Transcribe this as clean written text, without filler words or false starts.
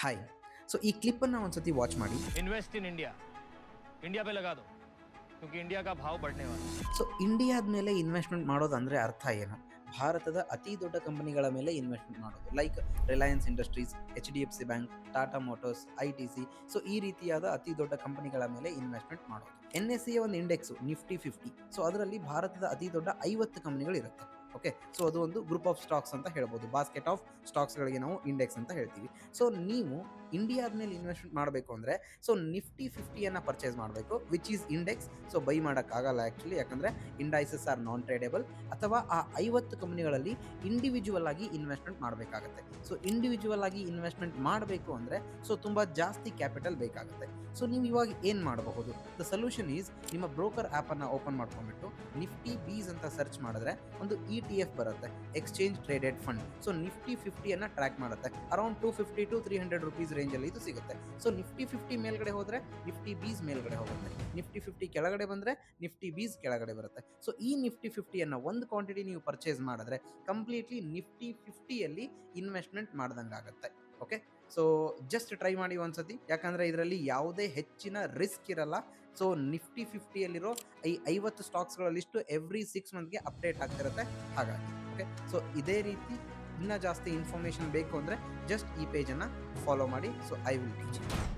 Hi. So ಈ ಕ್ಲಿಪ್ಪನ್ನು ಒಂದ್ಸತಿ watch ಮಾಡಿ. इन्वेस्ट इन इंडिया इंडिया पे लगा दो क्योंकि इंडिया का भाव बढ़ने वाला है। ಸೊ ಇಂಡಿಯಾದ ಮೇಲೆ ಇನ್ವೆಸ್ಟ್ಮೆಂಟ್ ಮಾಡೋದಂದರೆ ಅರ್ಥ ಏನು? ಭಾರತದ ಅತಿ ದೊಡ್ಡ ಕಂಪನಿಗಳ ಮೇಲೆ ಇನ್ವೆಸ್ಟ್ಮೆಂಟ್ ಮಾಡೋದು, like Reliance industries, HDFC bank, Tata motors, ITC. So ಈ ರೀತಿಯಾದ ಅತಿ ದೊಡ್ಡ ಕಂಪನಿಗಳ ಮೇಲೆ ಇನ್ವೆಸ್ಟ್ಮೆಂಟ್ ಮಾಡೋದು. NSE ಒಂದು ಇಂಡೆಕ್ಸು ನಿಫ್ಟಿ 50. ಸೊ ಅದರಲ್ಲಿ ಭಾರತದ ಅತಿ ದೊಡ್ಡ 50 ಕಂಪನಿಗಳು ಇರುತ್ತೆ. ಓಕೆ, ಸೊ ಅದು ಒಂದು ಗ್ರೂಪ್ ಆಫ್ ಸ್ಟಾಕ್ಸ್ ಅಂತ ಹೇಳ್ಬೋದು. ಬಾಸ್ಕೆಟ್ ಆಫ್ ಸ್ಟಾಕ್ಸ್ಗಳಿಗೆ ನಾವು ಇಂಡೆಕ್ಸ್ ಅಂತ ಹೇಳ್ತೀವಿ. ಸೊ ನೀವು ಇಂಡಿಯಾದ ಮೇಲೆ ಇನ್ವೆಸ್ಟ್ಮೆಂಟ್ ಮಾಡಬೇಕು ಅಂದರೆ ಸೊ ನಿಫ್ಟಿ 50ಯನ್ನು ಪರ್ಚೇಸ್ ಮಾಡಬೇಕು, which is index. So by ಮಾಡೋಕ್ಕಾಗಲ್ಲ ಆ್ಯಕ್ಚುಲಿ, ಯಾಕಂದರೆ ಇಂಡೈಸಸ್ ಆರ್ ನಾನ್ ಟ್ರೇಡೇಬಲ್. ಅಥವಾ ಆ 50 ಕಂಪನಿಗಳಲ್ಲಿ ಇಂಡಿವಿಜುವಲ್ ಆಗಿ ಇನ್ವೆಸ್ಟ್ಮೆಂಟ್ ಮಾಡಬೇಕಾಗುತ್ತೆ. ಸೊ ಇಂಡಿವಿಜುವಲ್ ಆಗಿ ಇನ್ವೆಸ್ಟ್ಮೆಂಟ್ ಮಾಡಬೇಕು ಅಂದರೆ ಸೊ ತುಂಬ ಜಾಸ್ತಿ ಕ್ಯಾಪಿಟಲ್ ಬೇಕಾಗುತ್ತೆ. ಸೊ ನೀವು ಇವಾಗ ಏನು ಮಾಡಬಹುದು? ದ ಸೊಲ್ಯೂಷನ್ ಈಸ್, ನಿಮ್ಮ ಬ್ರೋಕರ್ ಆ್ಯಪನ್ನು ಓಪನ್ ಮಾಡ್ಕೊಂಡ್ಬಿಟ್ಟು ನಿಫ್ಟಿ ಬೀಸ್ ಅಂತ ಸರ್ಚ್ ಮಾಡಿದ್ರೆ ಒಂದು ETF ಬರುತ್ತೆ, exchange traded fund. So Nifty 50ಯನ್ನು ಟ್ರ್ಯಾಕ್ ಮಾಡುತ್ತೆ. ಅರೌಂಡ್ 250 to 300 ರುಪೀಸ್ ರೇಂಜಲ್ಲಿ ಇದು ಸಿಗುತ್ತೆ. ಸೊ ನಿಫ್ಟಿ 50 ಮೇಲ್ಗಡೆ ಹೋದರೆ ನಿಫ್ಟಿ ಬೀಸ್ ಮೇಲ್ಗಡೆ ಹೋಗುತ್ತೆ, ನಿಫ್ಟಿ 50 ಕೆಳಗಡೆ ಬಂದರೆ ನಿಫ್ಟಿ ಬೀಸ್ ಕೆಳಗಡೆ ಬರುತ್ತೆ. ಸೊ ಈ ನಿಫ್ಟಿ 50ಯನ್ನು ಒಂದು ಕ್ವಾಂಟಿಟಿ ನೀವು ಪರ್ಚೇಸ್ ಮಾಡಿದ್ರೆ ಕಂಪ್ಲೀಟ್ಲಿ ನಿಫ್ಟಿ 50ಯಲ್ಲಿ ಇನ್ವೆಸ್ಟ್ಮೆಂಟ್ ಮಾಡ್ದಂಗಾಗುತ್ತೆ. ಓಕೆ, ಸೊ ಜಸ್ಟ್ ಟ್ರೈ ಮಾಡಿ ಒಂದ್ಸತಿ, ಯಾಕಂದರೆ ಇದರಲ್ಲಿ ಯಾವುದೇ ಹೆಚ್ಚಿನ ರಿಸ್ಕ್ ಇರಲ್ಲ. ಸೊ ನಿಫ್ಟಿ 50ಯಲ್ಲಿರೋ ಈ 50 ಸ್ಟಾಕ್ಸ್ಗಳಲ್ಲಿಷ್ಟು ಎವ್ರಿ 6 ಮಂತ್ಗೆ ಅಪ್ಡೇಟ್ ಆಗ್ತಿರುತ್ತೆ. ಹಾಗಾಗಿ ಓಕೆ, ಸೊ ಇದೇ ರೀತಿ ಇನ್ನೂ ಜಾಸ್ತಿ ಇನ್ಫಾರ್ಮೇಷನ್ ಬೇಕು ಅಂದರೆ ಜಸ್ಟ್ ಈ ಪೇಜನ್ನು ಫಾಲೋ ಮಾಡಿ. So I will teach you.